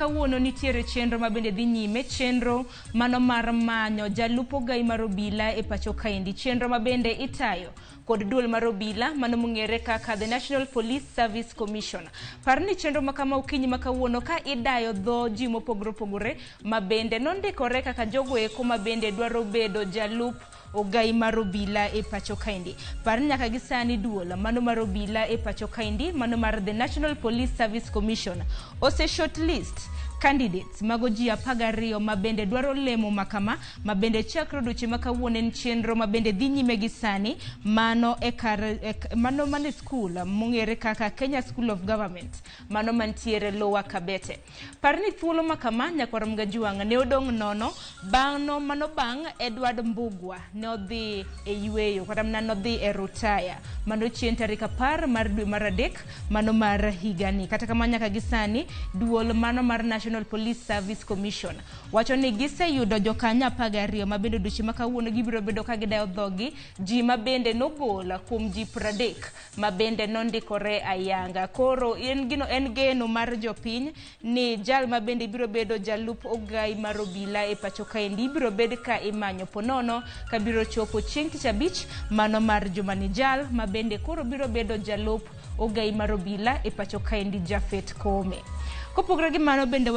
Kawuono nitiere chenro mabende dhi nyime, chenro mano mar manyo jalup ogai mar obila e pacho kaendi, chenro mabende itayo kod duol mar obila mano mong'ere kaka The National Police Service Commission. Parni chenro makama okinyi makawuono ka idayo dho ji mopogore opogore mabende nondikore kaka jogo eko mabende dwaro bedo jalup ogai mar obila e pacho kaendi. Parni nyaka gisani duol mano mar obila e pacho kaendi, mano mar The National Police Service Commission ose shortlist candidates mago ji 12 mabende dwaro lemo makama, mabende chakro duche makawuono en chenro mabende dhi nyime gi sani, mano mano mane school mong'ere kaka Kenya School of Government, mano mantiere Lower Kabete. Parni thuolo makama nyakwarom Gajuang ne odong' nono mano bang' Edward Mbugwa ne odhi e yweyo kata mano dhi e rutaya, mano chien tarik 10 mar dwe mar adek mano mar higani. Kata kamano nyaka gisani duol mano mar National Police Service Commission wacho ni giseyudo jokanya 12 mabende duche makawuono gibiro bedo ka gidayo dhogi, ji mabende nobola kuom ji 30 mabende nondikore ayanga. Koro en geno mar jopiny ni jal mabende biro bedo jalup ogai mar obila e pacho kaendi biro bed ka imanyo ponono ka biro chopo chieng' tich abich mano mar jumani. Jal mabende koro biro bedo jalup ogai mar obila e pacho kaendi Japhet Koome. Kopogore gi mano bende